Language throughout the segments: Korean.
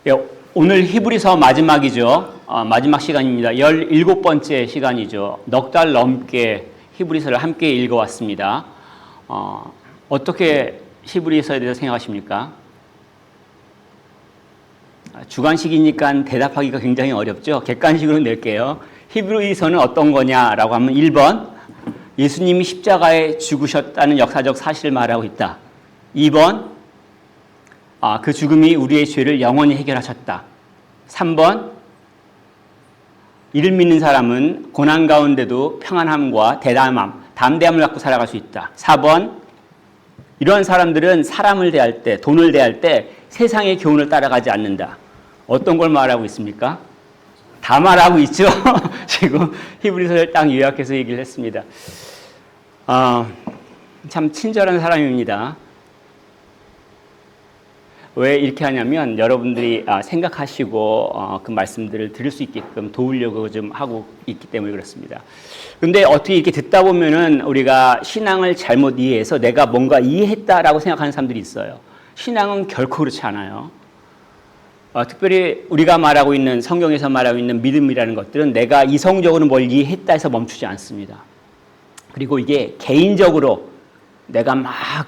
예, 오늘 히브리서 마지막이죠. 마지막 시간입니다. 17번째 시간이죠. 넉 달 넘게 히브리서를 함께 읽어왔습니다. 어떻게 히브리서에 대해서 생각하십니까? 주관식이니까 대답하기가 굉장히 어렵죠. 객관식으로 낼게요. 히브리서는 어떤 거냐라고 하면 1번, 예수님이 십자가에 죽으셨다는 역사적 사실을 말하고 있다. 2번, 그 죽음이 우리의 죄를 영원히 해결하셨다. 3번, 이를 믿는 사람은 고난 가운데도 평안함과 담대함을 갖고 살아갈 수 있다. 4번, 이러한 사람들은 사람을 대할 때, 돈을 대할 때 세상의 교훈을 따라가지 않는다. 어떤 걸 말하고 있습니까? 다 말하고 있죠. 지금 히브리서를 딱 요약해서 얘기를 했습니다. 참 친절한 사람입니다. 왜 이렇게 하냐면 여러분들이 생각하시고 그 말씀들을 들을 수 있게끔 도우려고 좀 하고 있기 때문에 그렇습니다. 근데 어떻게 이렇게 듣다 보면은 우리가 신앙을 잘못 이해해서 내가 뭔가 이해했다라고 생각하는 사람들이 있어요. 신앙은 결코 그렇지 않아요. 특별히 우리가 말하고 있는 성경에서 말하고 있는 믿음이라는 것들은 내가 이성적으로 뭘 이해했다 해서 멈추지 않습니다. 그리고 이게 개인적으로 내가 막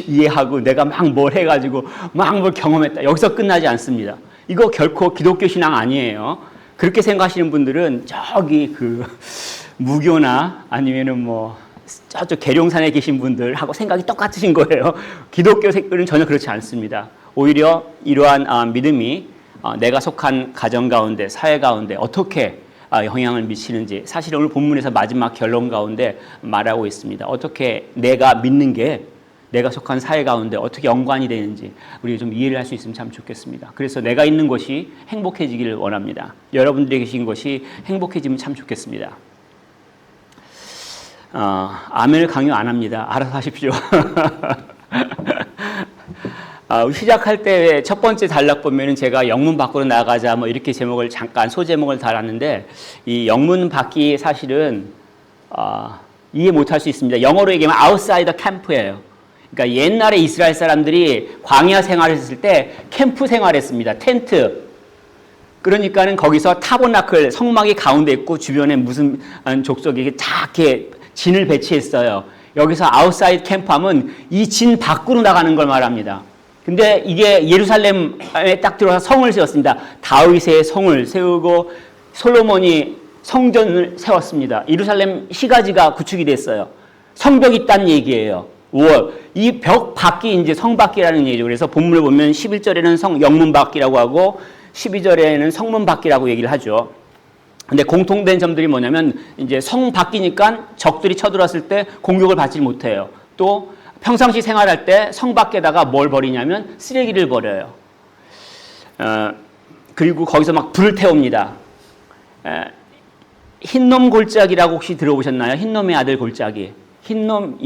이해하고 내가 막 뭘 해가지고 막 뭘 경험했다. 여기서 끝나지 않습니다. 이거 결코 기독교 신앙 아니에요. 그렇게 생각하시는 분들은 저기 그 무교나 아니면은 뭐 저쪽 계룡산에 계신 분들하고 생각이 똑같으신 거예요. 기독교 색깔은 전혀 그렇지 않습니다. 오히려 이러한 믿음이 내가 속한 가정 가운데, 사회 가운데 어떻게 영향을 미치는지 사실 오늘 본문에서 마지막 결론 가운데 말하고 있습니다. 어떻게 내가 믿는 게 내가 속한 사회 가운데 어떻게 연관이 되는지 우리가 좀 이해를 할 수 있으면 참 좋겠습니다. 그래서 내가 있는 곳이 행복해지기를 원합니다. 여러분들이 계신 곳이 행복해지면 참 좋겠습니다. 아멘을 강요 안 합니다. 알아서 하십시오. 시작할 때 첫 번째 단락 보면은 제가 영문 밖으로 나가자 뭐 이렇게 제목을 잠깐 소제목을 달았는데 이 영문 밖이 사실은 이해 못할 수 있습니다. 영어로 얘기하면 outside the camp예요. 그러니까 옛날에 이스라엘 사람들이 광야 생활했을 때 캠프 생활했습니다. 텐트. 그러니까는 거기서 타버나클 성막이 가운데 있고 주변에 무슨 족속이 작게 진을 배치했어요. 여기서 아웃사이드 캠프하면 이 진 밖으로 나가는 걸 말합니다. 근데 이게 예루살렘에 딱 들어와서 성을 세웠습니다. 다윗의 성을 세우고 솔로몬이 성전을 세웠습니다. 예루살렘 시가지가 구축이 됐어요. 성벽이 있다는 얘기예요. 5월. 이 벽 밖이 이제 성 밖이라는 얘기죠. 그래서 본문을 보면 11절에는 영문 밖이라고 하고 12절에는 성문 밖이라고 얘기를 하죠. 근데 공통된 점들이 뭐냐면 이제 성 밖이니까 적들이 쳐들어왔을 때 공격을 받지 못해요. 또 평상시 생활할 때 성 밖에다가 뭘 버리냐면 쓰레기를 버려요. 그리고 거기서 막 불을 태웁니다. 흰놈 골짜기라고 혹시 들어보셨나요? 흰놈의 아들 골짜기. 흰놈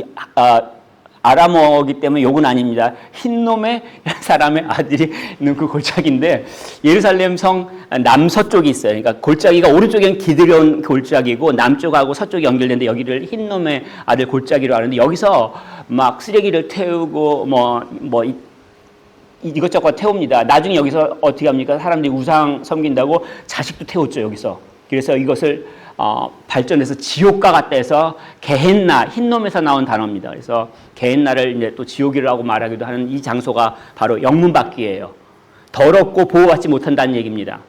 아람어이기 때문에 욕은 아닙니다. 흰놈의 사람의 아들이 있는 그 골짜기인데 예루살렘 성 남서쪽이 있어요. 그러니까 골짜기가 오른쪽엔 기드론 골짜기고 남쪽하고 서쪽이 연결되는데 여기를 흰놈의 아들 골짜기로 하는데 여기서 막 쓰레기를 태우고 뭐 이것저것 태웁니다. 나중에 여기서 어떻게 합니까? 사람들이 우상 섬긴다고 자식도 태웠죠, 여기서. 그래서 이것을 발전해서 지옥과 같다 해서 게헨나, 흰놈에서 나온 단어입니다. 그래서 게헨나를 이제 또 지옥이라고 말하기도 하는 이 장소가 바로 영문밖이에요. 더럽고 보호받지 못한다는 얘기입니다.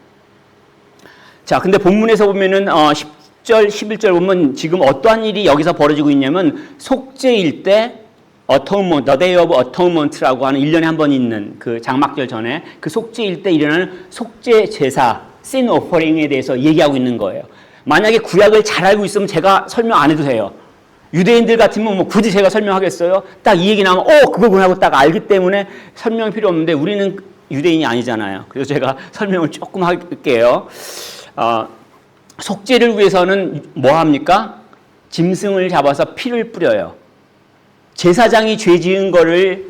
자, 근데 본문에서 보면은 10절, 11절 보면 지금 어떠한 일이 여기서 벌어지고 있냐면 속죄일 때 Atonement, The Day of Atonement라고 하는 1년에 한 번 있는 그 장막절 전에 그 속죄일 때 일어나는 속죄 제사, Sin Offering에 대해서 얘기하고 있는 거예요. 만약에 구약을 잘 알고 있으면 제가 설명 안 해도 돼요. 유대인들 같으면 뭐 굳이 제가 설명하겠어요? 딱 이 얘기 나오면 그거구나 하고 딱 알기 때문에 설명이 필요 없는데 우리는 유대인이 아니잖아요. 그래서 제가 설명을 조금 할게요. 속죄를 위해서는 뭐 합니까? 짐승을 잡아서 피를 뿌려요. 제사장이 죄 지은 거를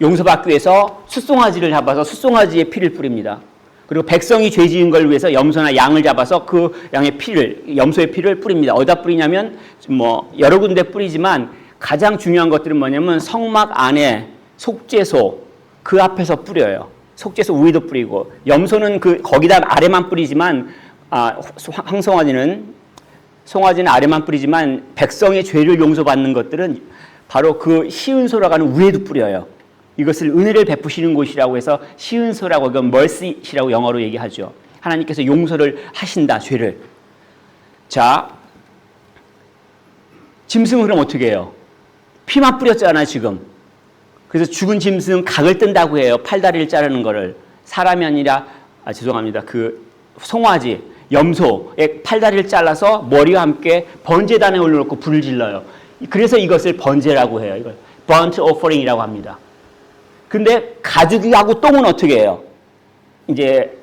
용서받기 위해서 숫송아지를 잡아서 숫송아지에 피를 뿌립니다. 그리고 백성이 죄 지은 걸 위해서 염소나 양을 잡아서 그 양의 피를, 염소의 피를 뿌립니다. 어디다 뿌리냐면 뭐 여러 군데 뿌리지만 가장 중요한 것들은 뭐냐면 성막 안에 속죄소 그 앞에서 뿌려요. 속죄소 위에도 뿌리고, 염소는 거기다 아래만 뿌리지만, 송아지는 아래만 뿌리지만 백성의 죄를 용서받는 것들은 바로 그 시은소라고 하는 위에도 뿌려요. 이것을 은혜를 베푸시는 곳이라고 해서 시은소라고, 이건 mercy라고 영어로 얘기하죠. 하나님께서 용서를 하신다, 죄를. 자, 짐승은 그럼 어떻게 해요? 피만 뿌렸잖아요, 지금. 그래서 죽은 짐승은 각을 뜬다고 해요. 팔다리를 자르는 거를. 사람이 아니라, 죄송합니다. 송아지, 염소의 팔다리를 잘라서 머리와 함께 번제단에 올려놓고 불을 질러요. 그래서 이것을 번제라고 해요. 이걸 burnt offering이라고 합니다. 근데 가죽하고 똥은 어떻게 해요? 이제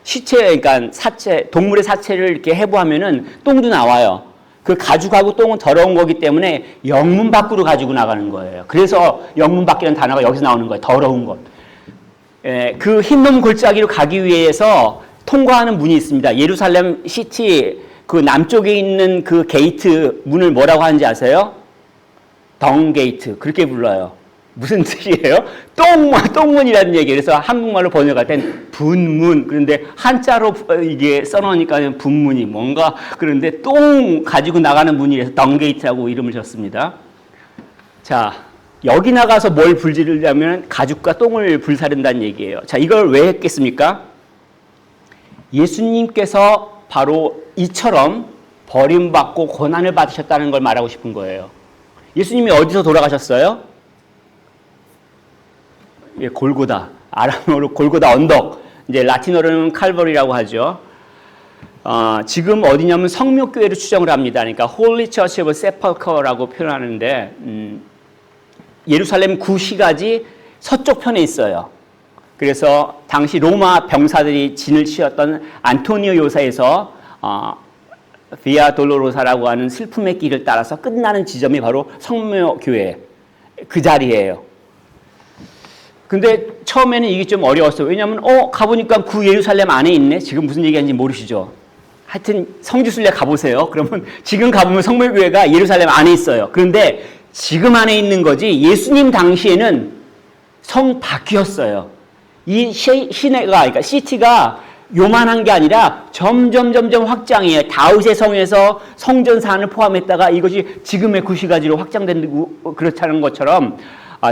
시체, 그러니까 사체, 동물의 사체를 이렇게 해부하면은 똥도 나와요. 그 가죽하고 똥은 더러운 거기 때문에 영문 밖으로 가지고 나가는 거예요. 그래서 영문 밖이라는 단어가 여기서 나오는 거예요. 더러운 것. 그 흰놈 골짜기로 가기 위해서 통과하는 문이 있습니다. 예루살렘 시티 그 남쪽에 있는 그 게이트 문을 뭐라고 하는지 아세요? 덩 게이트. 그렇게 불러요. 무슨 뜻이에요? 똥문이라는 얘기예요. 그래서 한국말로 번역할 땐 분문. 그런데 한자로 이게 써놓으니까 분문이 뭔가, 그런데 똥 가지고 나가는 문이라서 덩게이트라고 이름을 줬습니다. 자, 여기 나가서 뭘 불지르려면 가죽과 똥을 불사른다는 얘기예요. 자, 이걸 왜 했겠습니까? 예수님께서 바로 이처럼 버림받고 고난을 받으셨다는 걸 말하고 싶은 거예요. 예수님이 어디서 돌아가셨어요? 골고다. 아람어로 골고다 언덕. 이제 라틴어로는 칼버리라고 하죠. 지금 어디냐면 성묘교회로 추정을 합니다. 그러니까 Holy Church of Sepulchre라고 표현하는데, 예루살렘 구시가지 서쪽 편에 있어요. 그래서 당시 로마 병사들이 진을 치렀던 안토니오 요사에서 비아 돌로로사라고 하는 슬픔의 길을 따라서 끝나는 지점이 바로 성묘교회 그 자리예요. 근데 처음에는 이게 좀 어려웠어요. 왜냐하면 가보니까 구 예루살렘 안에 있네. 지금 무슨 얘기하는지 모르시죠? 하여튼 성지순례 가보세요. 그러면 지금 가보면 성묘교회가 예루살렘 안에 있어요. 그런데 지금 안에 있는 거지 예수님 당시에는 성 밖이었어요. 이 시내가, 그러니까 시티가 요만한 게 아니라 점점 확장해요. 다윗의 성에서 성전산을 포함했다가 이것이 지금의 구시가지로 확장된 그렇다는 것처럼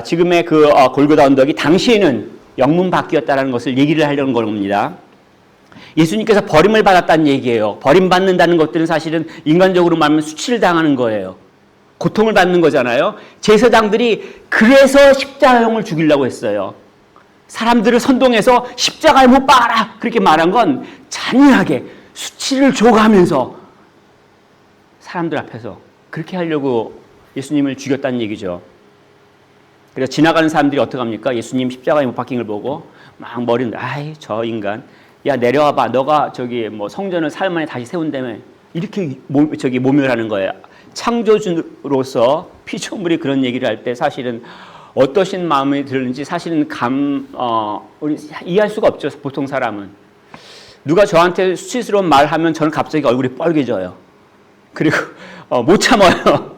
지금의 그 골고다 언덕이 당시에는 영문 밖이었다는 것을 얘기를 하려는 겁니다. 예수님께서 버림을 받았다는 얘기예요. 버림받는다는 것들은 사실은 인간적으로 말하면 수치를 당하는 거예요. 고통을 받는 거잖아요. 제사장들이 그래서 십자가형을 죽이려고 했어요. 사람들을 선동해서 십자가에 못 박아라 그렇게 말한 건 잔인하게 수치를 줘가면서 사람들 앞에서 그렇게 하려고 예수님을 죽였다는 얘기죠. 그래서 지나가는 사람들이 어떡합니까? 예수님 십자가에 못 박힌 걸 보고 막 머리는 아이 저 인간, 야 내려와봐, 너가 저기 뭐 성전을 사흘 만에 다시 세운다며 이렇게 모멸하는 거예요. 창조주로서 피조물이 그런 얘기를 할 때 사실은 어떠신 마음이 들는지 사실은 우리 이해할 수가 없죠. 보통 사람은. 누가 저한테 수치스러운 말하면 저는 갑자기 얼굴이 빨개져요. 그리고 못 참아요.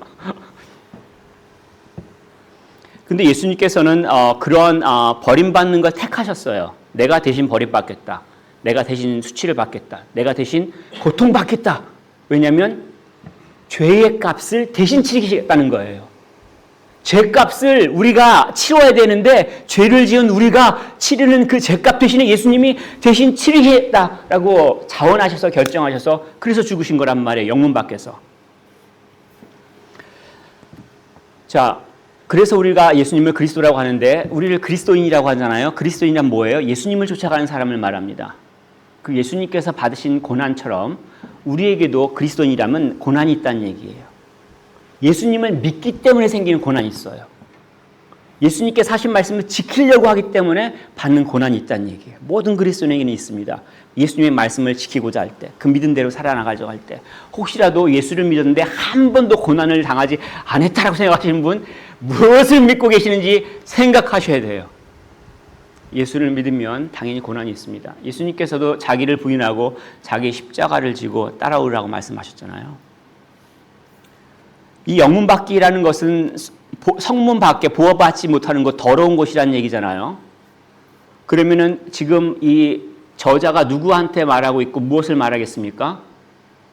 근데 예수님께서는 그런 버림받는 걸 택하셨어요. 내가 대신 버림받겠다. 내가 대신 수치를 받겠다. 내가 대신 고통받겠다. 왜냐하면 죄의 값을 대신 치르겠다는 거예요. 죄값을 우리가 치러야 되는데 죄를 지은 우리가 치르는 그 죄값 대신에 예수님이 대신 치르겠다라고 자원하셔서 결정하셔서 그래서 죽으신 거란 말이에요. 영문 밖에서. 자, 그래서 우리가 예수님을 그리스도라고 하는데 우리를 그리스도인이라고 하잖아요. 그리스도인이란 뭐예요? 예수님을 쫓아가는 사람을 말합니다. 그 예수님께서 받으신 고난처럼 우리에게도 그리스도인이라면 고난이 있다는 얘기예요. 예수님을 믿기 때문에 생기는 고난이 있어요. 예수님께서 하신 말씀을 지키려고 하기 때문에 받는 고난이 있다는 얘기예요. 모든 그리스도인에게는 있습니다. 예수님의 말씀을 지키고자 할 때, 그 믿음대로 살아나가려고 할 때, 혹시라도 예수를 믿었는데 한 번도 고난을 당하지 않았다라고 생각하시는 분, 무엇을 믿고 계시는지 생각하셔야 돼요. 예수를 믿으면 당연히 고난이 있습니다. 예수님께서도 자기를 부인하고 자기 십자가를 지고 따라오라고 말씀하셨잖아요. 이 영문 밖이라는 것은 성문 밖에 보호받지 못하는 곳, 더러운 곳이라는 얘기잖아요. 그러면은 지금 이 저자가 누구한테 말하고 있고 무엇을 말하겠습니까?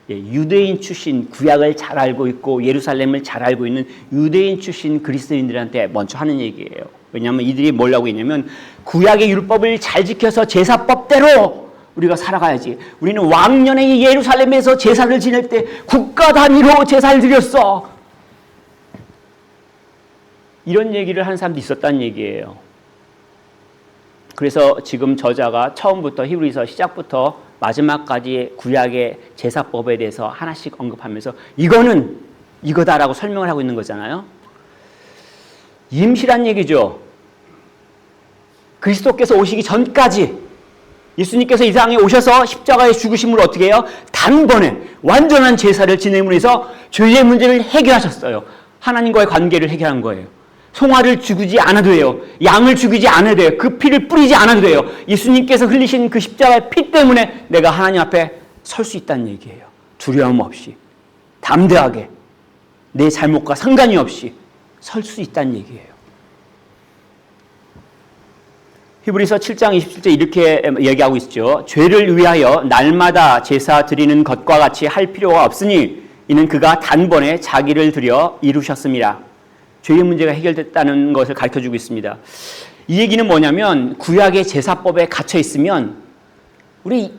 예, 유대인 출신, 구약을 잘 알고 있고 예루살렘을 잘 알고 있는 유대인 출신 그리스도인들한테 먼저 하는 얘기예요. 왜냐하면 이들이 뭘 하고 있냐면 구약의 율법을 잘 지켜서 제사법대로 우리가 살아가야지. 우리는 왕년에 예루살렘에서 제사를 지낼 때 국가 단위로 제사를 드렸어. 이런 얘기를 하는 사람도 있었다는 얘기예요. 그래서 지금 저자가 처음부터 히브리서 시작부터 마지막까지 구약의 제사법에 대해서 하나씩 언급하면서 이거는 이거다라고 설명을 하고 있는 거잖아요. 임시란 얘기죠. 그리스도께서 오시기 전까지 예수님께서 이 세상에 오셔서 십자가의 죽으심으로 어떻게 해요? 단번에 완전한 제사를 지냄으로 해서 죄의 문제를 해결하셨어요. 하나님과의 관계를 해결한 거예요. 송아를 죽이지 않아도 돼요. 양을 죽이지 않아도 돼요. 그 피를 뿌리지 않아도 돼요. 예수님께서 흘리신 그 십자가의 피 때문에 내가 하나님 앞에 설 수 있다는 얘기예요. 두려움 없이, 담대하게, 내 잘못과 상관이 없이 설 수 있다는 얘기예요. 히브리서 7장 27절 이렇게 얘기하고 있죠. 죄를 위하여 날마다 제사 드리는 것과 같이 할 필요가 없으니 이는 그가 단번에 자기를 들여 이루셨습니다. 죄의 문제가 해결됐다는 것을 가르쳐주고 있습니다. 이 얘기는 뭐냐면 구약의 제사법에 갇혀 있으면 우리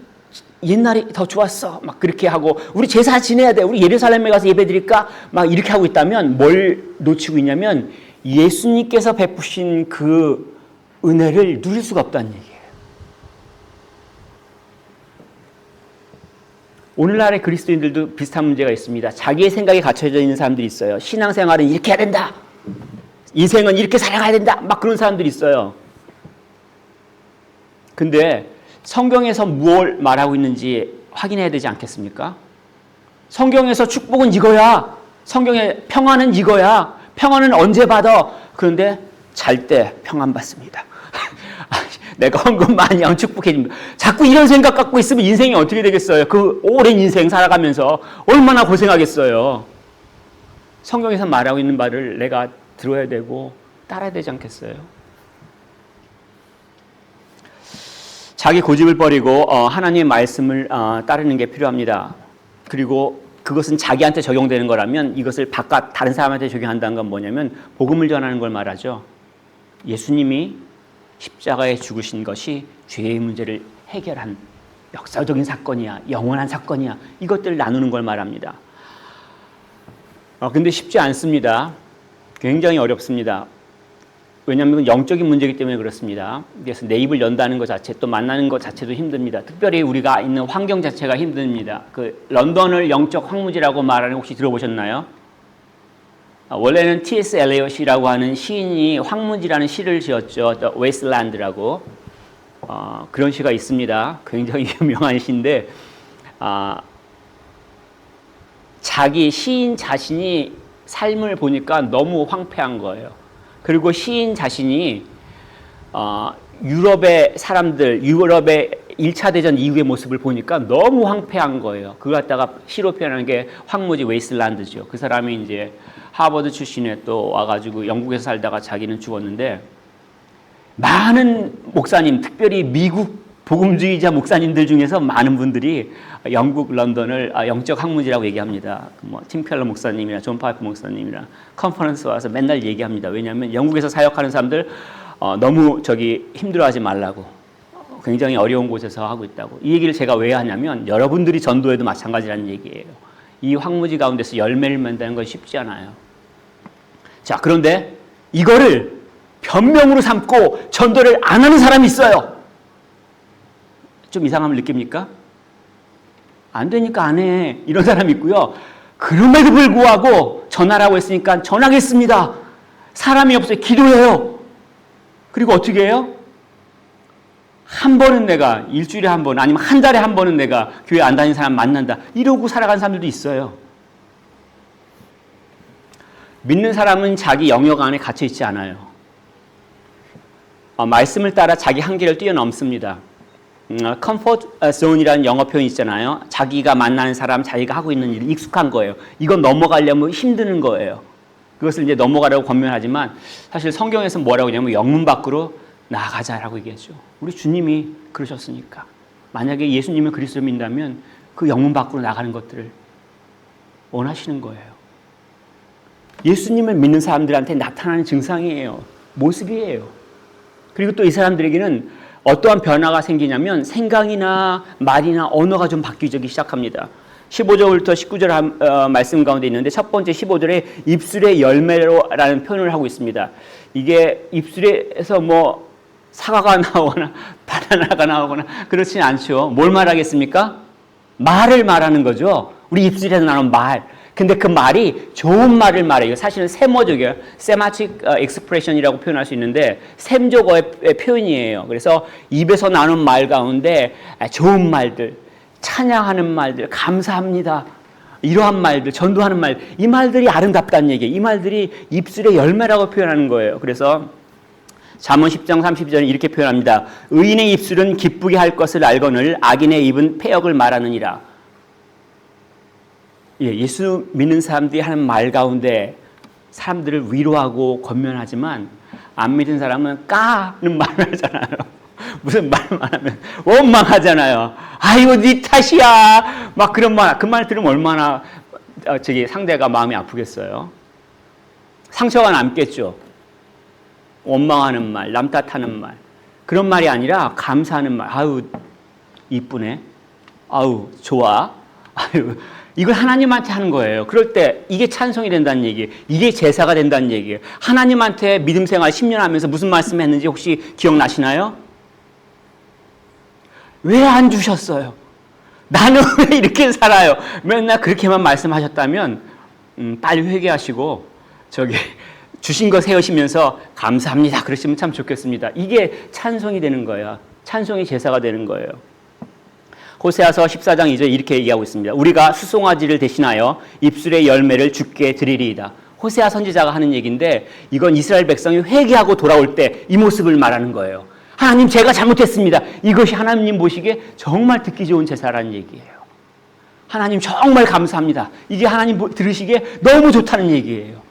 옛날이 더 좋았어 막 그렇게 하고 우리 제사 지내야 돼 우리 예루살렘에 가서 예배 드릴까 막 이렇게 하고 있다면 뭘 놓치고 있냐면 예수님께서 베푸신 그 은혜를 누릴 수가 없다는 얘기예요. 오늘날의 그리스도인들도 비슷한 문제가 있습니다. 자기의 생각에 갇혀져 있는 사람들이 있어요. 신앙생활은 이렇게 해야 된다. 인생은 이렇게 살아가야 된다. 막 그런 사람들이 있어요. 근데 성경에서 무엇을 말하고 있는지 확인해야 되지 않겠습니까? 성경에서 축복은 이거야. 성경의 평안은 이거야. 평안은 언제 받아? 그런데 잘 때 평안 받습니다. 내가 헌금 많이 하면 축복해집니다. 자꾸 이런 생각 갖고 있으면 인생이 어떻게 되겠어요? 그 오랜 인생 살아가면서 얼마나 고생하겠어요. 성경에서 말하고 있는 말을 내가 들어야 되고 따라야 되지 않겠어요? 자기 고집을 버리고 하나님의 말씀을 따르는 게 필요합니다. 그리고 그것은 자기한테 적용되는 거라면 이것을 바깥 다른 사람한테 적용한다는 건 뭐냐면 복음을 전하는 걸 말하죠. 예수님이 십자가에 죽으신 것이 죄의 문제를 해결한 역사적인 사건이야. 영원한 사건이야. 이것들을 나누는 걸 말합니다. 근데 쉽지 않습니다. 굉장히 어렵습니다. 왜냐하면 영적인 문제이기 때문에 그렇습니다. 그래서 내 입을 연다는 것 자체, 또 만나는 것 자체도 힘듭니다. 특별히 우리가 있는 환경 자체가 힘듭니다. 그 런던을 영적 황무지라고 말하는 혹시 들어보셨나요? 원래는 T.S. 엘리엇이라고 하는 시인이 황무지라는 시를 지었죠. The Wasteland라고. 그런 시가 있습니다. 굉장히 유명한 시인데 자기 시인 자신이 삶을 보니까 너무 황폐한 거예요. 그리고 시인 자신이 유럽의 사람들, 유럽의 1차 대전 이후의 모습을 보니까 너무 황폐한 거예요. 그걸 갖다가 시로 표현하는 게 황무지 웨이슬란드죠. 그 사람이 이제 하버드 출신에 또 와가지고 영국에서 살다가 자기는 죽었는데 많은 목사님, 특별히 미국 복음주의자 목사님들 중에서 많은 분들이 영국 런던을 영적 황무지라고 얘기합니다. 뭐 팀켈러 목사님이나 존 파이프 목사님이나 컨퍼런스 와서 맨날 얘기합니다. 왜냐하면 영국에서 사역하는 사람들 너무 힘들어하지 말라고 굉장히 어려운 곳에서 하고 있다고. 이 얘기를 제가 왜 하냐면 여러분들이 전도에도 마찬가지라는 얘기예요. 이 황무지 가운데서 열매를 맺는 건 쉽지 않아요. 자, 그런데 이거를 변명으로 삼고 전도를 안 하는 사람이 있어요. 좀 이상함을 느낍니까? 안 되니까 안 해. 이런 사람이 있고요. 그럼에도 불구하고 전하라고 했으니까 전하겠습니다. 사람이 없어요. 기도해요. 그리고 어떻게 해요? 한 번은 내가 일주일에 한 번 아니면 한 달에 한 번은 내가 교회 안 다니는 사람 만난다. 이러고 살아가는 사람들도 있어요. 믿는 사람은 자기 영역 안에 갇혀 있지 않아요. 말씀을 따라 자기 한계를 뛰어넘습니다. 컴포트 존이라는 영어 표현 있잖아요. 자기가 만나는 사람, 자기가 하고 있는 일이 익숙한 거예요. 이건 넘어가려면 힘드는 거예요. 그것을 이제 넘어가라고 권면하지만 사실 성경에서 뭐라고 하냐면 영문 밖으로 나아가자라고 얘기하죠. 우리 주님이 그러셨으니까. 만약에 예수님을 그리스도로 믿는다면 그 영문 밖으로 나가는 것들을 원하시는 거예요. 예수님을 믿는 사람들한테 나타나는 증상이에요. 모습이에요. 그리고 또 이 사람들에게는 어떠한 변화가 생기냐면 생각이나 말이나 언어가 좀 바뀌기 시작합니다. 15절부터 19절 말씀 가운데 있는데 첫 번째 15절에 입술의 열매로라는 표현을 하고 있습니다. 이게 입술에서 뭐 사과가 나오거나 바나나가 나오거나 그렇진 않죠. 뭘 말하겠습니까? 말을 말하는 거죠. 우리 입술에서 나오는 말. 근데 그 말이 좋은 말을 말해요. 사실은 세모적이에요. 세마틱 익스프레션이라고 표현할 수 있는데 셈조어의 표현이에요. 그래서 입에서 나오는 말 가운데 좋은 말들, 찬양하는 말들, 감사합니다. 이러한 말들, 전도하는 말, 이 말들이 아름답다는 얘기예요. 이 말들이 입술의 열매라고 표현하는 거예요. 그래서 잠언 10장 32절은 이렇게 표현합니다. 의인의 입술은 기쁘게 할 것을 알거늘 악인의 입은 패역을 말하느니라. 예수 믿는 사람들이 하는 말 가운데 사람들을 위로하고 권면하지만 안 믿은 사람은 까는 말을 하잖아요. 무슨 말만 하면 원망하잖아요. 아이고 네 탓이야. 막 그런 말, 그 말 들으면 얼마나 상대가 마음이 아프겠어요. 상처가 남겠죠. 원망하는 말, 남 탓하는 말. 그런 말이 아니라 감사하는 말. 아유 이쁘네. 아유 좋아. 아유 이걸 하나님한테 하는 거예요. 그럴 때 이게 찬송이 된다는 얘기예요. 이게 제사가 된다는 얘기예요. 하나님한테 믿음 생활 10년 하면서 무슨 말씀 했는지 혹시 기억나시나요? 왜 안 주셨어요? 나는 왜 이렇게 살아요? 맨날 그렇게만 말씀하셨다면 빨리 회개하시고 주신 거 세우시면서 감사합니다. 그러시면 참 좋겠습니다. 이게 찬송이 되는 거예요. 찬송이 제사가 되는 거예요. 호세아서 14장 2절 이렇게 얘기하고 있습니다. 우리가 수송아지를 대신하여 입술의 열매를 주께 드리리이다. 호세아 선지자가 하는 얘기인데 이건 이스라엘 백성이 회개하고 돌아올 때 이 모습을 말하는 거예요. 하나님 제가 잘못했습니다. 이것이 하나님 보시기에 정말 듣기 좋은 제사라는 얘기예요. 하나님 정말 감사합니다. 이게 하나님 들으시기에 너무 좋다는 얘기예요.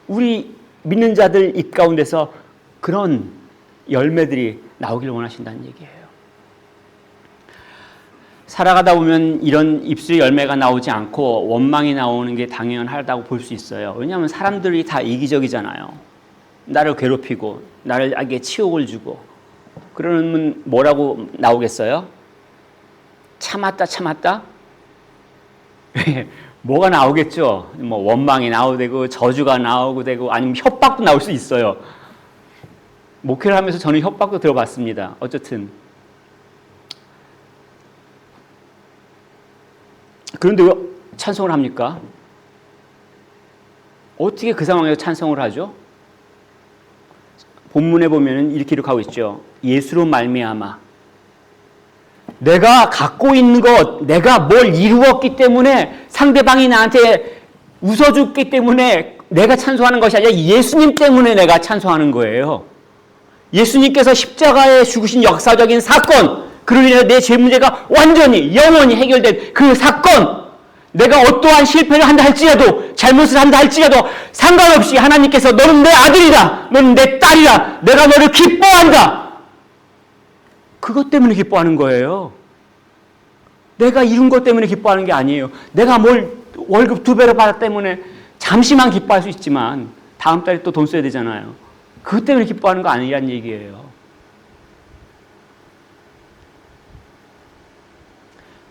우리 믿는 자들 입 가운데서 그런 열매들이 나오길 원하신다는 얘기예요. 살아가다 보면 이런 입술의 열매가 나오지 않고 원망이 나오는 게 당연하다고 볼 수 있어요. 왜냐하면 사람들이 다 이기적이잖아요. 나를 괴롭히고 나에게 치욕을 주고 그러면 뭐라고 나오겠어요? 참았다? 뭐가 나오겠죠? 뭐 원망이 나오고 되고 저주가 나오고 되고 아니면 협박도 나올 수 있어요. 목회를 하면서 저는 협박도 들어봤습니다. 어쨌든 그런데 왜 찬송을 합니까? 어떻게 그 상황에서 찬송을 하죠? 본문에 보면 이렇게 기록하고 있죠. 예수로 말미암아 내가 갖고 있는 것, 내가 뭘 이루었기 때문에 상대방이 나한테 웃어줬기 때문에 내가 찬송하는 것이 아니라 예수님 때문에 내가 찬송하는 거예요. 예수님께서 십자가에 죽으신 역사적인 사건, 그로 인해서 내 죄 문제가 완전히 영원히 해결된 그 사건, 내가 어떠한 실패를 한다 할지라도 잘못을 한다 할지라도 상관없이 하나님께서 너는 내 아들이다, 너는 내 딸이다, 내가 너를 기뻐한다. 그것 때문에 기뻐하는 거예요. 내가 이룬 것 때문에 기뻐하는 게 아니에요. 내가 뭘 월급 2배로 받았기 때문에 잠시만 기뻐할 수 있지만 다음 달에 또 돈 써야 되잖아요. 그것 때문에 기뻐하는 거 아니란 얘기예요.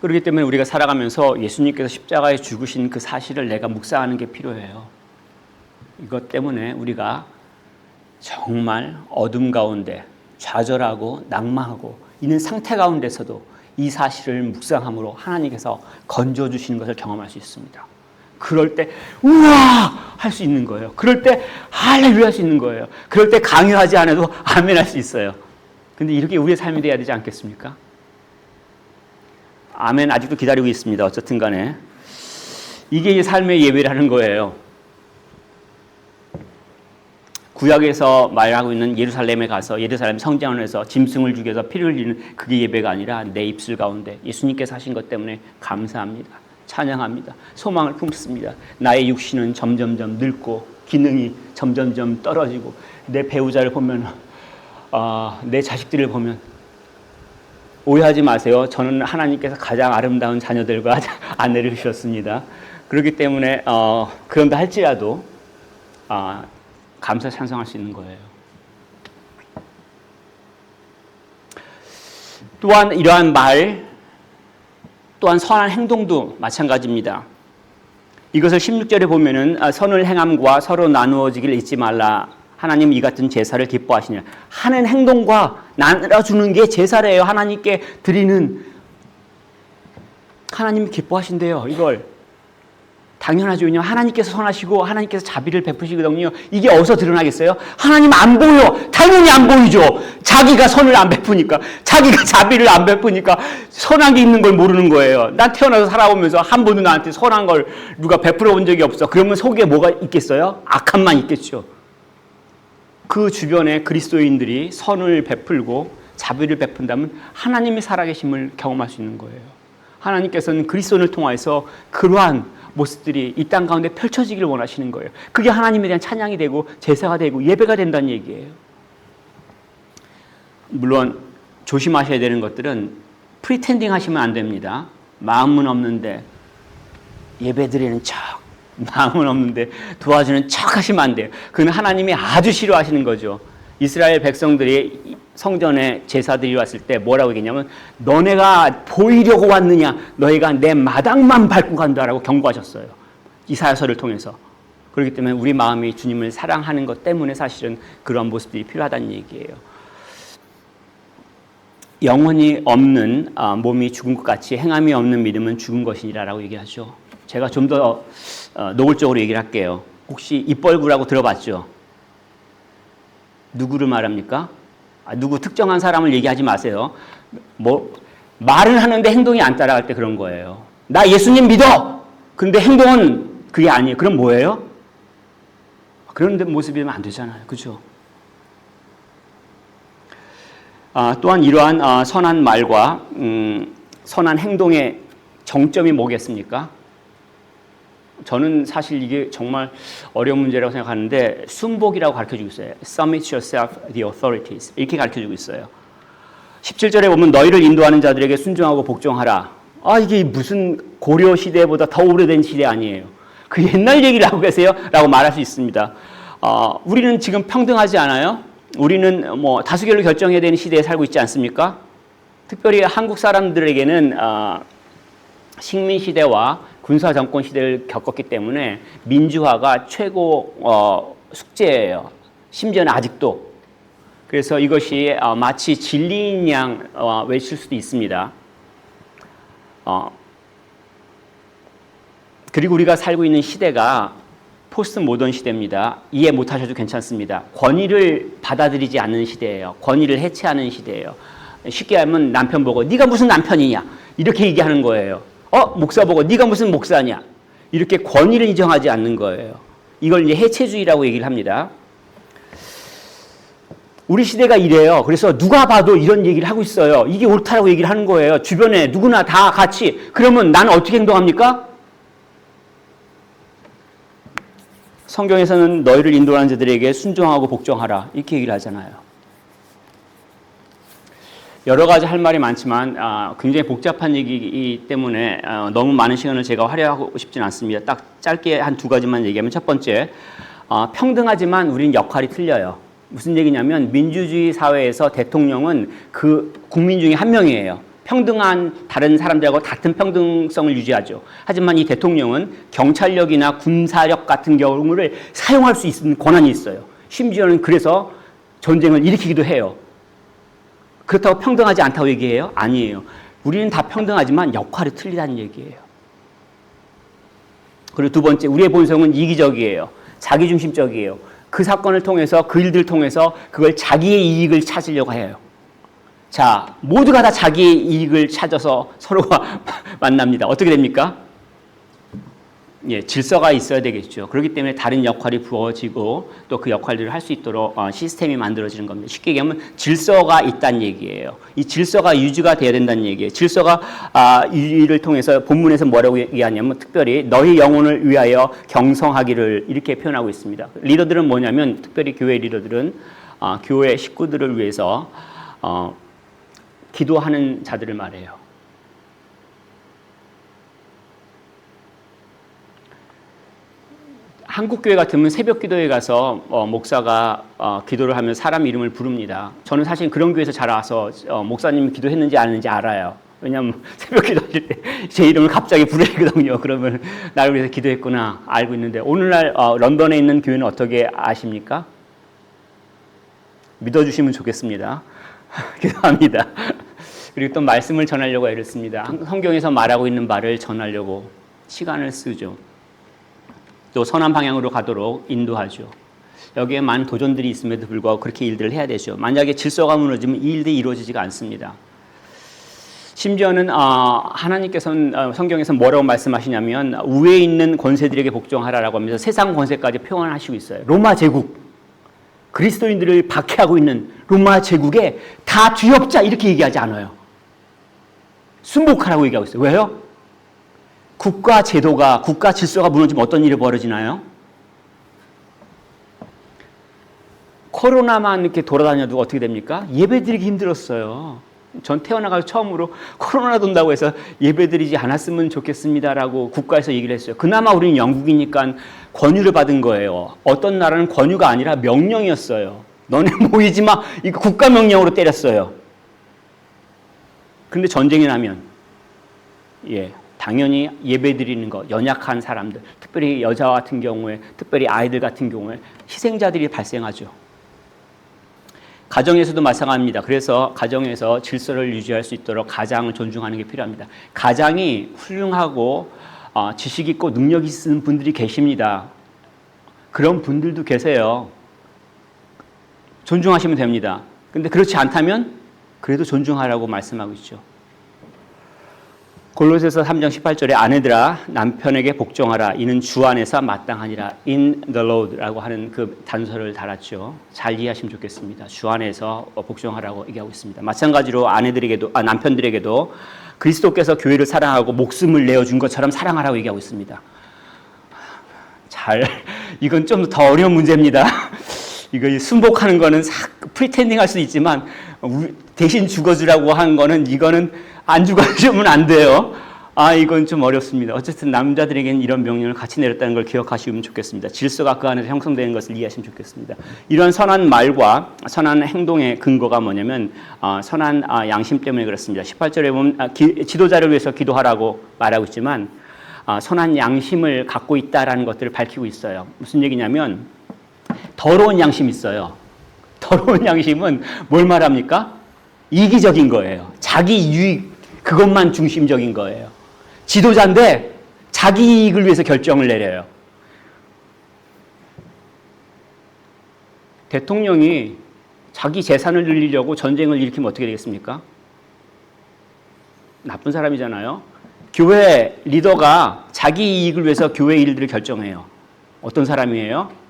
그렇기 때문에 우리가 살아가면서 예수님께서 십자가에 죽으신 그 사실을 내가 묵상하는 게 필요해요. 이것 때문에 우리가 정말 어둠 가운데 좌절하고 낭망하고 있는 상태 가운데서도 이 사실을 묵상함으로 하나님께서 건져주시는 것을 경험할 수 있습니다. 그럴 때 우와 할 수 있는 거예요. 그럴 때 할렐루야 할 수 있는 거예요. 그럴 때 강요하지 않아도 아멘 할 수 있어요. 근데 이렇게 우리의 삶이 돼야 되지 않겠습니까? 아멘 아직도 기다리고 있습니다. 어쨌든 간에 이게 삶의 예배라는 거예요. 구약에서 말하고 있는 예루살렘에 가서 예루살렘 성전에서 짐승을 죽여서 피를 흘리는 그게 예배가 아니라 내 입술 가운데 예수님께서 하신 것 때문에 감사합니다. 찬양합니다. 소망을 품습니다. 나의 육신은 점점점 늙고 기능이 점점점 떨어지고 내 배우자를 보면 내 자식들을 보면 오해하지 마세요. 저는 하나님께서 가장 아름다운 자녀들과 아내를 주셨습니다. 그렇기 때문에 그런다 할지라도 감사 찬송할 수 있는 거예요. 또한 이러한 말, 또한 선한 행동도 마찬가지입니다. 이것을 16절에 보면은 선을 행함과 서로 나누어지기를 잊지 말라. 하나님 이 같은 제사를 기뻐하시냐. 하는 행동과 나눠주는 게 제사래요. 하나님께 드리는, 하나님이 기뻐하신대요. 이걸 당연하죠. 왜냐하면 하나님께서 선하시고 하나님께서 자비를 베푸시거든요. 이게 어디서 드러나겠어요? 하나님 안 보여. 당연히 안 보이죠. 자기가 선을 안 베푸니까, 자기가 자비를 안 베푸니까 선한 게 있는 걸 모르는 거예요. 난 태어나서 살아오면서 한 번도 나한테 선한 걸 누가 베풀어 본 적이 없어. 그러면 속에 뭐가 있겠어요? 악함만 있겠죠. 그 주변에 그리스도인들이 선을 베풀고 자비를 베푼다면 하나님이 살아계심을 경험할 수 있는 거예요. 하나님께서는 그리스도인을 통해서 그러한 모습들이 이 땅 가운데 펼쳐지기를 원하시는 거예요. 그게 하나님에 대한 찬양이 되고 제사가 되고 예배가 된다는 얘기예요. 물론 조심하셔야 되는 것들은 프리텐딩 하시면 안 됩니다. 마음은 없는데 예배 드리는 척, 마음은 없는데 도와주는 척 하시면 안 돼요. 그건 하나님이 아주 싫어하시는 거죠. 이스라엘 백성들이 성전에 제사들이 왔을 때 뭐라고 얘기했냐면 너네가 보이려고 왔느냐, 너희가 내 마당만 밟고 간다라고 경고하셨어요. 이사야서를 통해서. 그렇기 때문에 우리 마음이 주님을 사랑하는 것 때문에 사실은 그런 모습들이 필요하다는 얘기예요. 영혼이 없는 몸이 죽은 것 같이 행함이 없는 믿음은 죽은 것이니라라고 얘기하죠. 제가 좀 더 노골적으로 얘기를 할게요. 혹시 입벌구라고 들어봤죠? 누구를 말합니까? 누구 특정한 사람을 얘기하지 마세요. 말은 하는데 행동이 안 따라갈 때 그런 거예요. 나 예수님 믿어! 그런데 행동은 그게 아니에요. 그럼 뭐예요? 그런 모습이면 안 되잖아요. 그죠? 또한 이러한 선한 말과 선한 행동의 정점이 뭐겠습니까? 저는 사실 이게 정말 어려운 문제라고 생각하는데 순복이라고 가르쳐주고 있어요. Submit yourself the authorities. 이렇게 가르쳐주고 있어요. 17절에 보면 너희를 인도하는 자들에게 순종하고 복종하라. 이게 무슨 고려 시대보다 더 오래된 시대 아니에요. 그 옛날 얘기를 하고 계세요? 라고 말할 수 있습니다. 우리는 지금 평등하지 않아요? 우리는 다수결로 결정해야 되는 시대에 살고 있지 않습니까? 특별히 한국 사람들에게는 식민 시대와 군사 정권 시대를 겪었기 때문에 민주화가 최고 숙제예요. 심지어는 아직도. 그래서 이것이 마치 진리인 양 외칠 수도 있습니다. 그리고 우리가 살고 있는 시대가 포스트 모던 시대입니다. 이해 못하셔도 괜찮습니다. 권위를 받아들이지 않는 시대예요. 권위를 해체하는 시대예요. 쉽게 하면 남편 보고 네가 무슨 남편이냐 이렇게 얘기하는 거예요. 목사 보고 네가 무슨 목사냐 이렇게 권위를 인정하지 않는 거예요. 이걸 이제 해체주의라고 얘기를 합니다. 우리 시대가 이래요. 그래서 누가 봐도 이런 얘기를 하고 있어요. 이게 옳다라고 얘기를 하는 거예요. 주변에 누구나 다 같이. 그러면 나는 어떻게 행동합니까? 성경에서는 너희를 인도하는 자들에게 순종하고 복종하라 이렇게 얘기를 하잖아요. 여러 가지 할 말이 많지만 굉장히 복잡한 얘기이기 때문에 너무 많은 시간을 제가 활용하고 싶지는 않습니다. 딱 짧게 한 두 가지만 얘기하면 첫 번째, 평등하지만 우린 역할이 틀려요. 무슨 얘기냐면 민주주의 사회에서 대통령은 그 국민 중에 한 명이에요. 평등한 다른 사람들하고 같은 평등성을 유지하죠. 하지만 이 대통령은 경찰력이나 군사력 같은 경우를 사용할 수 있는 권한이 있어요. 심지어는 그래서 전쟁을 일으키기도 해요. 그렇다고 평등하지 않다고 얘기해요? 아니에요. 우리는 다 평등하지만 역할이 틀리다는 얘기예요. 그리고 두 번째, 우리의 본성은 이기적이에요. 자기중심적이에요. 그 사건을 통해서, 그 일들을 통해서 그걸 자기의 이익을 찾으려고 해요. 자, 모두가 다 자기의 이익을 찾아서 서로가 만납니다. 어떻게 됩니까? 질서가 있어야 되겠죠. 그렇기 때문에 다른 역할이 부어지고 또 그 역할들을 할 수 있도록 시스템이 만들어지는 겁니다. 쉽게 얘기하면 질서가 있다는 얘기예요. 이 질서가 유지가 돼야 된다는 얘기예요. 질서가 유지를 통해서 본문에서 뭐라고 얘기하냐면 특별히 너희 영혼을 위하여 경성하기를 이렇게 표현하고 있습니다. 리더들은 뭐냐면 특별히 교회 리더들은 교회 식구들을 위해서 기도하는 자들을 말해요. 한국 교회 같으면 새벽 기도에 가서 목사가 기도를 하면 사람 이름을 부릅니다. 저는 사실 그런 교회에서 자라서 목사님이 기도했는지 안 했는지 알아요. 왜냐하면 새벽 기도하실 때 제 이름을 갑자기 부르거든요. 그러면 나를 위해서 기도했구나 알고 있는데 오늘날 런던에 있는 교회는 어떻게 아십니까? 믿어주시면 좋겠습니다. 기도합니다. 그리고 또 말씀을 전하려고 애를 씁니다. 성경에서 말하고 있는 말을 전하려고 시간을 쓰죠. 또 선한 방향으로 가도록 인도하죠. 여기에 많은 도전들이 있음에도 불구하고 그렇게 일들을 해야 되죠. 만약에 질서가 무너지면 이 일들이 이루어지지가 않습니다. 심지어는 하나님께서는 성경에서 뭐라고 말씀하시냐면 위에 있는 권세들에게 복종하라라고 하면서 세상 권세까지 표현하시고 있어요. 로마 제국, 그리스도인들을 박해하고 있는 로마 제국에 다 뒤엎자 이렇게 얘기하지 않아요. 순복하라고 얘기하고 있어요. 왜요? 국가 제도가, 국가 질서가 무너지면 어떤 일이 벌어지나요? 코로나만 이렇게 돌아다녀도 어떻게 됩니까? 예배드리기 힘들었어요. 전 태어나가서 처음으로 코로나 돈다고 해서 예배드리지 않았으면 좋겠습니다라고 국가에서 얘기를 했어요. 그나마 우리는 영국이니까 권유를 받은 거예요. 어떤 나라는 권유가 아니라 명령이었어요. 너네 모이지 마. 이거 국가 명령으로 때렸어요. 그런데 전쟁이 나면 당연히 예배드리는 것, 연약한 사람들, 특별히 여자 같은 경우에, 특별히 아이들 같은 경우에 희생자들이 발생하죠. 가정에서도 마찬가지입니다. 그래서 가정에서 질서를 유지할 수 있도록 가장을 존중하는 게 필요합니다. 가장이 훌륭하고 지식 있고 능력 있는 분들이 계십니다. 그런 분들도 계세요. 존중하시면 됩니다. 근데 그렇지 않다면 그래도 존중하라고 말씀하고 있죠. 골로새서 3장 18절에 아내들아 남편에게 복종하라 이는 주 안에서 마땅하니라 in the Lord라고 하는 그 단서를 달았죠. 잘 이해하시면 좋겠습니다. 주 안에서 복종하라고 얘기하고 있습니다. 마찬가지로 남편들에게도 그리스도께서 교회를 사랑하고 목숨을 내어준 것처럼 사랑하라고 얘기하고 있습니다. 이건 좀 더 어려운 문제입니다. 이거 순복하는 거는 프리텐딩 할 수 있지만 대신 죽어주라고 한 거는 이거는 안 죽어주면 안 돼요. 이건 좀 어렵습니다. 어쨌든 남자들에게는 이런 명령을 같이 내렸다는 걸 기억하시면 좋겠습니다. 질서가 그 안에서 형성되는 것을 이해하시면 좋겠습니다. 이런 선한 말과 선한 행동의 근거가 뭐냐면 선한 양심 때문에 그렇습니다. 18절에 보면 지도자를 위해서 기도하라고 말하고 있지만 선한 양심을 갖고 있다라는 것들을 밝히고 있어요. 무슨 얘기냐면 더러운 양심이 있어요. 더러운 양심은 뭘 말합니까? 이기적인 거예요. 자기 유익 그것만 중심적인 거예요. 지도자인데 자기 이익을 위해서 결정을 내려요. 대통령이 자기 재산을 늘리려고 전쟁을 일으키면 어떻게 되겠습니까? 나쁜 사람이잖아요. 교회 리더가 자기 이익을 위해서 교회 일들을 결정해요. 어떤 사람이에요?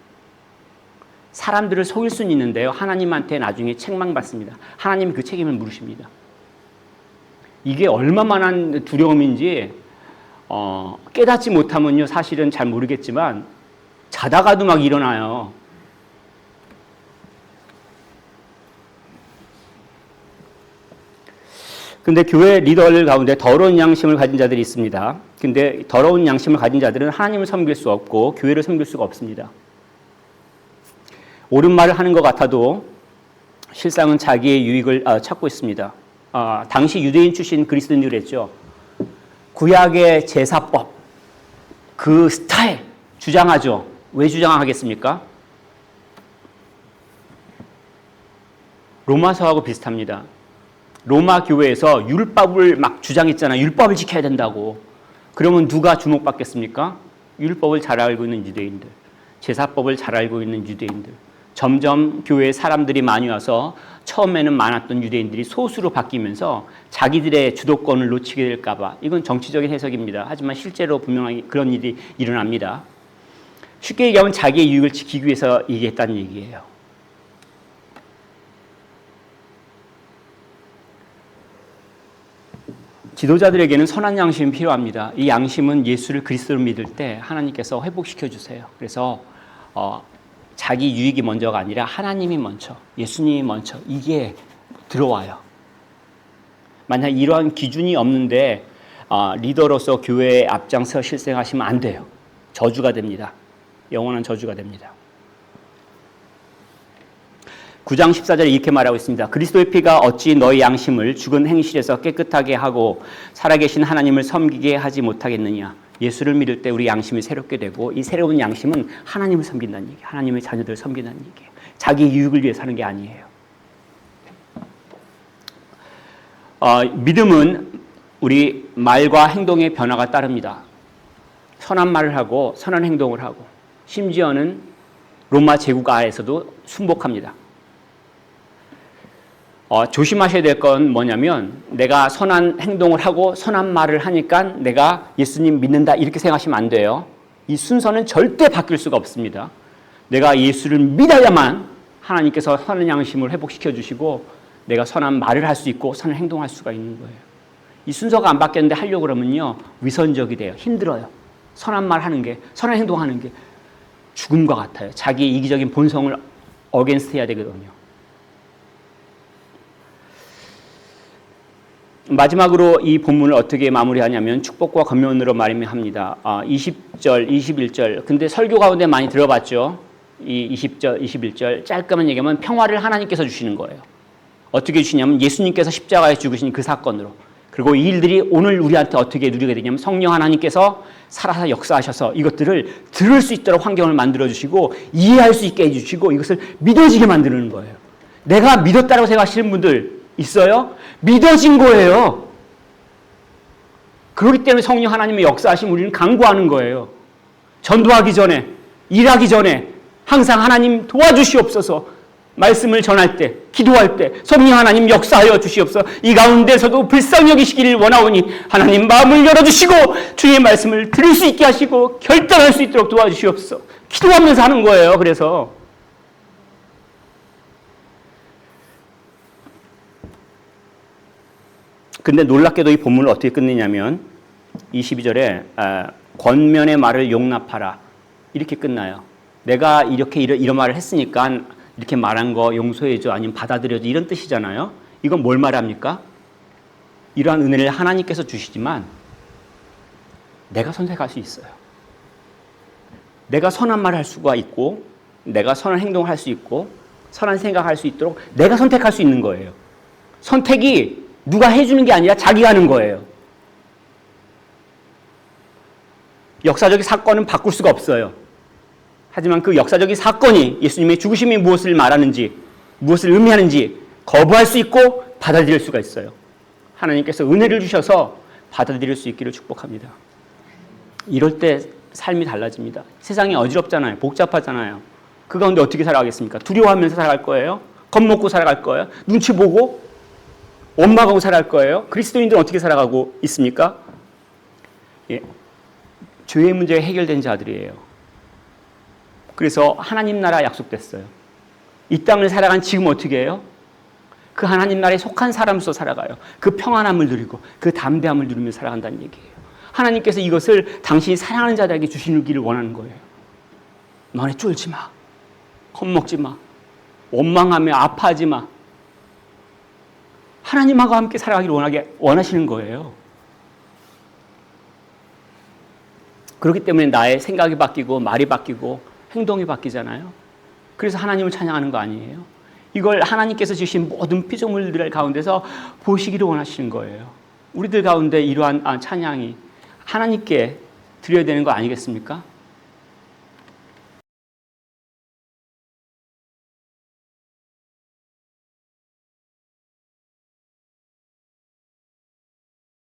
사람들을 속일 수는 있는데요. 하나님한테 나중에 책망받습니다. 하나님이 그 책임을 물으십니다. 이게 얼마만한 두려움인지 깨닫지 못하면요. 사실은 잘 모르겠지만 자다가도 막 일어나요. 근데 교회 리더들 가운데 더러운 양심을 가진 자들이 있습니다. 근데 더러운 양심을 가진 자들은 하나님을 섬길 수 없고 교회를 섬길 수가 없습니다. 옳은 말을 하는 것 같아도 실상은 자기의 유익을 찾고 있습니다. 당시 유대인 출신 그리스도인들이 그랬죠. 구약의 제사법, 그 스타일 주장하죠. 왜 주장하겠습니까? 로마서하고 비슷합니다. 로마 교회에서 율법을 막 주장했잖아요. 율법을 지켜야 된다고. 그러면 누가 주목받겠습니까? 율법을 잘 알고 있는 유대인들, 제사법을 잘 알고 있는 유대인들. 점점 교회에 사람들이 많이 와서 처음에는 많았던 유대인들이 소수로 바뀌면서 자기들의 주도권을 놓치게 될까 봐, 이건 정치적인 해석입니다. 하지만 실제로 분명히 그런 일이 일어납니다. 쉽게 얘기하면 자기의 이익을 지키기 위해서 얘기했다는 얘기예요. 지도자들에게는 선한 양심이 필요합니다. 이 양심은 예수를 그리스도로 믿을 때 하나님께서 회복시켜 주세요. 그래서 자기 유익이 먼저가 아니라 하나님이 먼저, 예수님이 먼저, 이게 들어와요. 만약 이러한 기준이 없는데 리더로서 교회에 앞장서 실생하시면 안 돼요. 저주가 됩니다. 영원한 저주가 됩니다. 9장 14절에 이렇게 말하고 있습니다. 그리스도의 피가 어찌 너희 양심을 죽은 행실에서 깨끗하게 하고 살아계신 하나님을 섬기게 하지 못하겠느냐. 예수를 믿을 때 우리 양심이 새롭게 되고, 이 새로운 양심은 하나님을 섬긴다는 얘기예요. 하나님의 자녀들을 섬긴다는 얘기예요. 자기 유익을 위해 사는 게 아니에요. 믿음은 우리 말과 행동의 변화가 따릅니다. 선한 말을 하고 선한 행동을 하고, 심지어는 로마 제국 하에서도 순복합니다. 조심하셔야 될 건 뭐냐면, 내가 선한 행동을 하고 선한 말을 하니까 내가 예수님 믿는다 이렇게 생각하시면 안 돼요. 이 순서는 절대 바뀔 수가 없습니다. 내가 예수를 믿어야만 하나님께서 선한 양심을 회복시켜 주시고 내가 선한 말을 할 수 있고 선한 행동할 수가 있는 거예요. 이 순서가 안 바뀌었는데 하려고 그러면요, 위선적이 돼요. 힘들어요. 선한 말 하는 게, 선한 행동하는 게 죽음과 같아요. 자기의 이기적인 본성을 어게인스트 해야 되거든요. 마지막으로 이 본문을 어떻게 마무리하냐면 축복과 권면으로 말합니다. 20절, 21절. 근데 설교 가운데 많이 들어봤죠. 이 20절, 21절. 짧게만 얘기하면 평화를 하나님께서 주시는 거예요. 어떻게 주시냐면 예수님께서 십자가에 죽으신 그 사건으로. 그리고 이 일들이 오늘 우리한테 어떻게 누리게 되냐면 성령 하나님께서 살아서 역사하셔서 이것들을 들을 수 있도록 환경을 만들어주시고 이해할 수 있게 해주시고 이것을 믿어지게 만드는 거예요. 내가 믿었다고 생각하시는 분들 있어요? 믿어진 거예요. 그렇기 때문에 성령 하나님의 역사하심 우리는 간구하는 거예요. 전도하기 전에, 일하기 전에 항상 하나님 도와주시옵소서. 말씀을 전할 때, 기도할 때 성령 하나님 역사하여 주시옵소서. 이 가운데서도 불쌍히 여기시기를 원하오니 하나님 마음을 열어주시고 주의 말씀을 들을 수 있게 하시고 결단할 수 있도록 도와주시옵소서. 기도하면서 하는 거예요. 그래서 근데 놀랍게도 이 본문을 어떻게 끝내냐면 22절에 권면의 말을 용납하라 이렇게 끝나요. 내가 이런 말을 했으니까 이렇게 말한 거 용서해줘 아니면 받아들여줘 이런 뜻이잖아요. 이건 뭘 말합니까? 이러한 은혜를 하나님께서 주시지만 내가 선택할 수 있어요. 내가 선한 말을 할 수가 있고 내가 선한 행동을 할 수 있고 선한 생각을 할 수 있도록 내가 선택할 수 있는 거예요. 선택이 누가 해주는 게 아니라 자기가 하는 거예요. 역사적인 사건은 바꿀 수가 없어요. 하지만 그 역사적인 사건이 예수님의 죽으심이 무엇을 말하는지, 무엇을 의미하는지 거부할 수 있고 받아들일 수가 있어요. 하나님께서 은혜를 주셔서 받아들일 수 있기를 축복합니다. 이럴 때 삶이 달라집니다. 세상이 어지럽잖아요. 복잡하잖아요. 그 가운데 어떻게 살아가겠습니까? 두려워하면서 살아갈 거예요? 겁먹고 살아갈 거예요? 눈치 보고? 원망하고 살아갈 거예요? 그리스도인들은 어떻게 살아가고 있습니까? 죄의 문제가 해결된 자들이에요. 그래서 하나님 나라 약속됐어요. 이 땅을 살아간 지금 어떻게 해요? 그 하나님 나라에 속한 사람으로서 살아가요. 그 평안함을 누리고 그 담대함을 누리며 살아간다는 얘기예요. 하나님께서 이것을 당신이 사랑하는 자들에게 주시기를 원하는 거예요. 너네 쫄지 마. 겁먹지 마. 원망하며 아파하지 마. 하나님하고 함께 살아가기를 원하시는 거예요. 그렇기 때문에 나의 생각이 바뀌고 말이 바뀌고 행동이 바뀌잖아요. 그래서 하나님을 찬양하는 거 아니에요? 이걸 하나님께서 주신 모든 피조물들 가운데서 보시기를 원하시는 거예요. 우리들 가운데 이러한 찬양이 하나님께 드려야 되는 거 아니겠습니까?